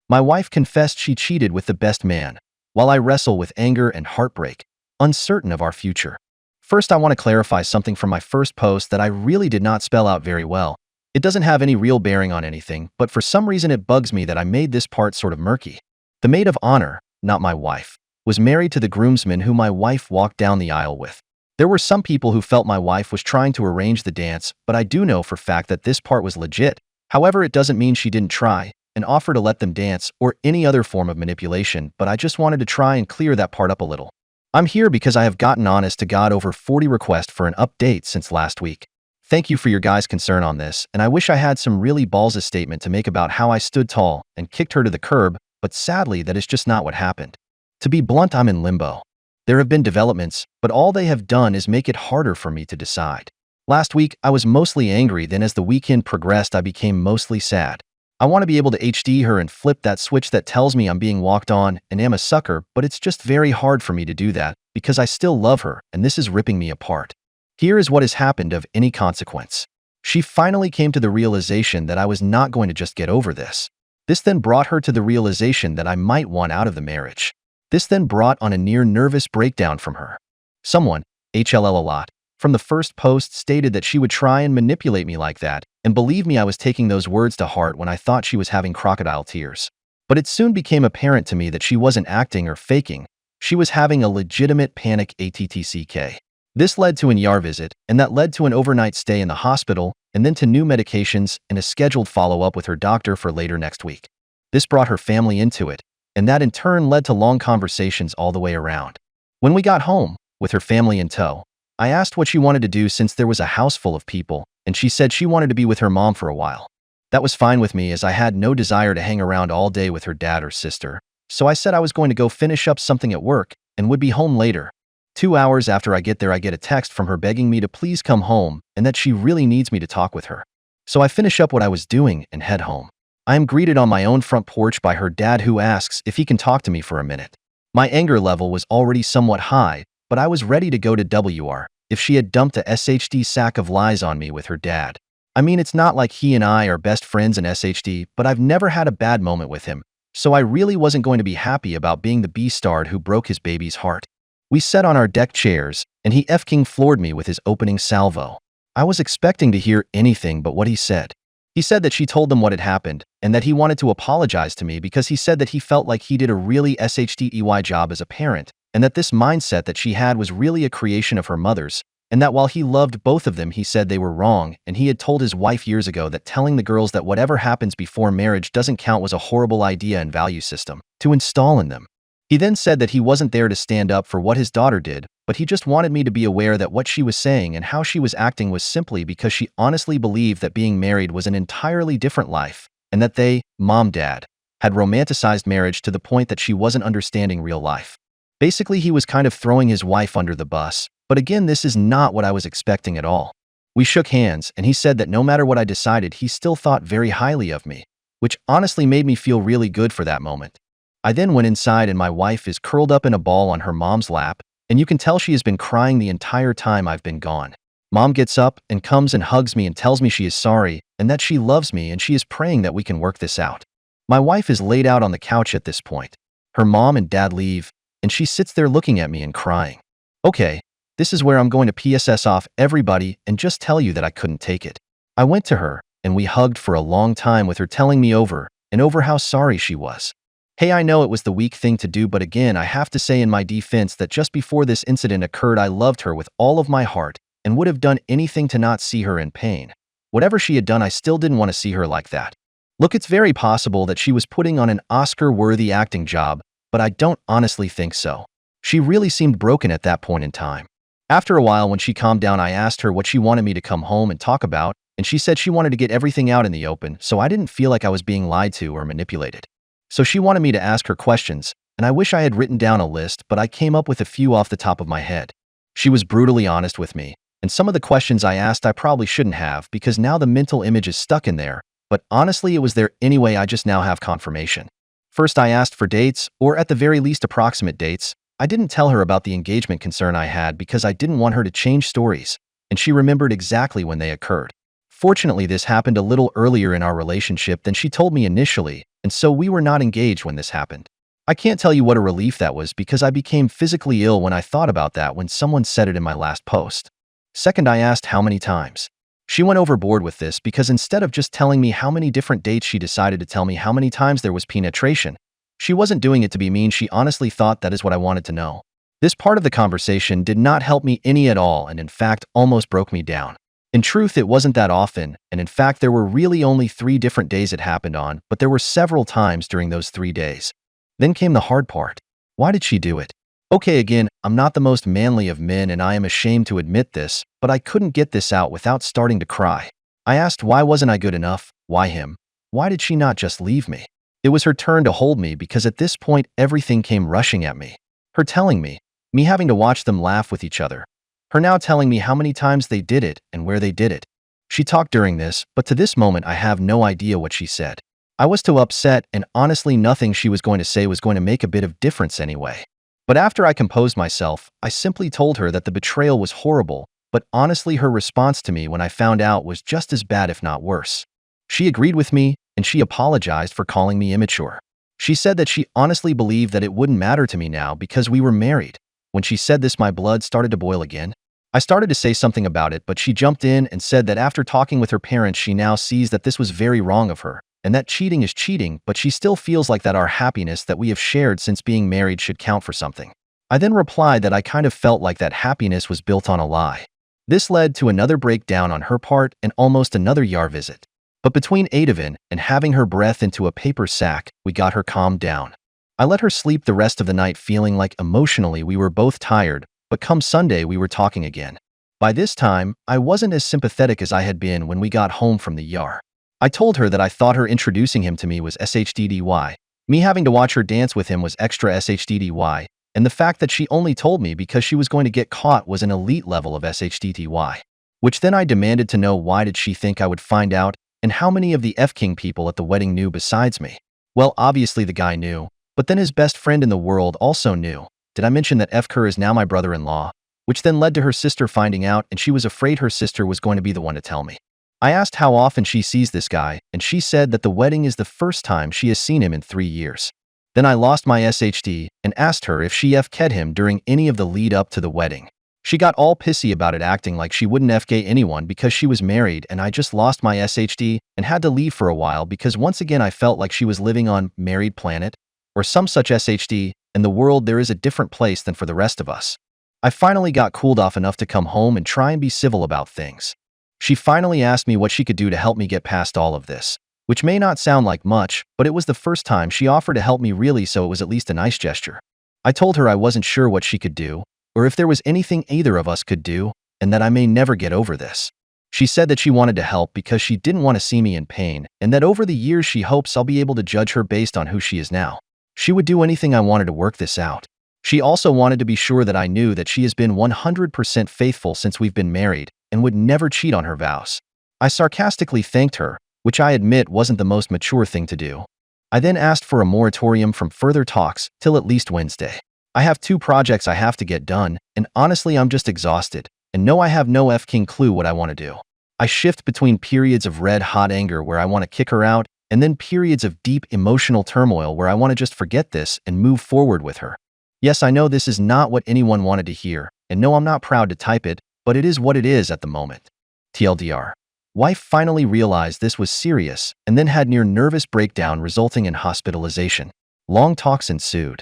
My wife confessed she cheated with the best man, while I wrestle with anger and heartbreak, uncertain of our future. First, I want to clarify something from my first post that I really did not spell out very well. It doesn't have any real bearing on anything, but for some reason it bugs me that I made this part sort of murky. The maid of honor, not my wife, was married to the groomsman who my wife walked down the aisle with. There were some people who felt my wife was trying to arrange the dance, but I do know for a fact that this part was legit. However, it doesn't mean she didn't try and offer to let them dance or any other form of manipulation, but I just wanted to try and clear that part up a little. I'm here because I have gotten honest to God over 40 requests for an update since last week. Thank you for your guys' concern on this, and I wish I had some really ballsy statement to make about how I stood tall and kicked her to the curb, but sadly that is just not what happened. To be blunt, I'm in limbo. There have been developments, but all they have done is make it harder for me to decide. Last week, I was mostly angry, then as the weekend progressed, I became mostly sad. I want to be able to HD her and flip that switch that tells me I'm being walked on and am a sucker, but it's just very hard for me to do that because I still love her and this is ripping me apart. Here is what has happened of any consequence. She finally came to the realization that I was not going to just get over this. This then brought her to the realization that I might want out of the marriage. This then brought on a near nervous breakdown from her. Someone, HLL a lot, from the first post stated that she would try and manipulate me like that, and believe me, I was taking those words to heart when I thought she was having crocodile tears. But it soon became apparent to me that she wasn't acting or faking. She was having a legitimate panic attack. This led to an ER visit, and that led to an overnight stay in the hospital, and then to new medications and a scheduled follow-up with her doctor for later next week. This brought her family into it, and that in turn led to long conversations all the way around. When we got home, with her family in tow, I asked what she wanted to do since there was a house full of people, and she said she wanted to be with her mom for a while. That was fine with me as I had no desire to hang around all day with her dad or sister, so I said I was going to go finish up something at work and would be home later. 2 hours after I get there, I get a text from her begging me to please come home and that she really needs me to talk with her. So I finish up what I was doing and head home. I am greeted on my own front porch by her dad, who asks if he can talk to me for a minute. My anger level was already somewhat high, but I was ready to go to WR if she had dumped a SHD sack of lies on me with her dad. I mean, it's not like he and I are best friends in SHD, but I've never had a bad moment with him, so I really wasn't going to be happy about being the B-stard who broke his baby's heart. We sat on our deck chairs, and he F-king floored me with his opening salvo. I was expecting to hear anything but what he said. He said that she told them what had happened, and that he wanted to apologize to me because he said that he felt like he did a really SHDEY job as a parent, and that this mindset that she had was really a creation of her mother's, and that while he loved both of them, he said they were wrong, and he had told his wife years ago that telling the girls that whatever happens before marriage doesn't count was a horrible idea and value system to install in them. He then said that he wasn't there to stand up for what his daughter did, but he just wanted me to be aware that what she was saying and how she was acting was simply because she honestly believed that being married was an entirely different life, and that they, mom, dad, had romanticized marriage to the point that she wasn't understanding real life. Basically, he was kind of throwing his wife under the bus, but again, this is not what I was expecting at all. We shook hands, and he said that no matter what I decided, he still thought very highly of me, which honestly made me feel really good for that moment. I then went inside, and my wife is curled up in a ball on her mom's lap, and you can tell she has been crying the entire time I've been gone. Mom gets up and comes and hugs me and tells me she is sorry and that she loves me and she is praying that we can work this out. My wife is laid out on the couch at this point. Her mom and dad leave, and she sits there looking at me and crying. Okay, this is where I'm going to PSS off everybody and just tell you that I couldn't take it. I went to her, and we hugged for a long time with her telling me over and over how sorry she was. Hey, I know it was the weak thing to do, but again, I have to say in my defense that just before this incident occurred, I loved her with all of my heart and would have done anything to not see her in pain. Whatever she had done, I still didn't want to see her like that. Look, it's very possible that she was putting on an Oscar-worthy acting job, but I don't honestly think so. She really seemed broken at that point in time. After a while, when she calmed down, I asked her what she wanted me to come home and talk about, and she said she wanted to get everything out in the open, so I didn't feel like I was being lied to or manipulated. So she wanted me to ask her questions, and I wish I had written down a list, but I came up with a few off the top of my head. She was brutally honest with me, and some of the questions I asked I probably shouldn't have because now the mental image is stuck in there, but honestly it was there anyway. I just now have confirmation. First, I asked for dates, or at the very least approximate dates. I didn't tell her about the engagement concern I had because I didn't want her to change stories, and she remembered exactly when they occurred. Fortunately, this happened a little earlier in our relationship than she told me initially, and so we were not engaged when this happened. I can't tell you what a relief that was because I became physically ill when I thought about that when someone said it in my last post. Second, I asked how many times. She went overboard with this because instead of just telling me how many different dates, she decided to tell me how many times there was penetration. She wasn't doing it to be mean, she honestly thought that is what I wanted to know. This part of the conversation did not help me any at all and in fact almost broke me down. In truth, it wasn't that often, and in fact there were really only 3 different days it happened on, but there were several times during those 3 days. Then came the hard part. Why did she do it? Okay, again, I'm not the most manly of men and I am ashamed to admit this, but I couldn't get this out without starting to cry. I asked why wasn't I good enough? Why him? Why did she not just leave me? It was her turn to hold me because at this point everything came rushing at me. Her telling me having to watch them laugh with each other. Her now telling me how many times they did it and where they did it. She talked during this, but to this moment I have no idea what she said. I was too upset and honestly nothing she was going to say was going to make a bit of difference anyway. But after I composed myself, I simply told her that the betrayal was horrible, but honestly her response to me when I found out was just as bad if not worse. She agreed with me and she apologized for calling me immature. She said that she honestly believed that it wouldn't matter to me now because we were married. When she said this, my blood started to boil again. I started to say something about it, but she jumped in and said that after talking with her parents, she now sees that this was very wrong of her, and that cheating is cheating, but she still feels like that our happiness that we have shared since being married should count for something. I then replied that I kind of felt like that happiness was built on a lie. This led to another breakdown on her part and almost another ER visit. But between Ativan and having her breath into a paper sack, we got her calmed down. I let her sleep the rest of the night feeling like emotionally we were both tired, but come Sunday we were talking again. By this time, I wasn't as sympathetic as I had been when we got home from the ER. I told her that I thought her introducing him to me was SHDDY, me having to watch her dance with him was extra SHDDY, and the fact that she only told me because she was going to get caught was an elite level of SHDDY. Which then I demanded to know why did she think I would find out, and how many of the F-King people at the wedding knew besides me. Well, obviously the guy knew, but then his best friend in the world also knew. Did I mention that F-Kerr is now my brother-in-law? Which then led to her sister finding out and she was afraid her sister was going to be the one to tell me. I asked how often she sees this guy, and she said that the wedding is the first time she has seen him in 3 years. Then I lost my SHD and asked her if she F-K'd him during any of the lead up to the wedding. She got all pissy about it, acting like she wouldn't F-K anyone because she was married, and I just lost my SHD and had to leave for a while because once again I felt like she was living on Married Planet or some such SHD. In the world there is a different place than for the rest of us. I finally got cooled off enough to come home and try and be civil about things. She finally asked me what she could do to help me get past all of this, which may not sound like much, but it was the first time she offered to help me really, so it was at least a nice gesture. I told her I wasn't sure what she could do, or if there was anything either of us could do, and that I may never get over this. She said that she wanted to help because she didn't want to see me in pain, and that over the years she hopes I'll be able to judge her based on who she is now. She would do anything I wanted to work this out. She also wanted to be sure that I knew that she has been 100% faithful since we've been married, and would never cheat on her vows. I sarcastically thanked her, which I admit wasn't the most mature thing to do. I then asked for a moratorium from further talks till at least Wednesday. I have 2 projects I have to get done, and honestly I'm just exhausted, and no, I have no F-King clue what I want to do. I shift between periods of red-hot anger where I want to kick her out, and then periods of deep emotional turmoil where I want to just forget this and move forward with her. Yes, I know this is not what anyone wanted to hear, and no, I'm not proud to type it, but it is what it is at the moment. TLDR. Wife finally realized this was serious and then had near nervous breakdown resulting in hospitalization. Long talks ensued.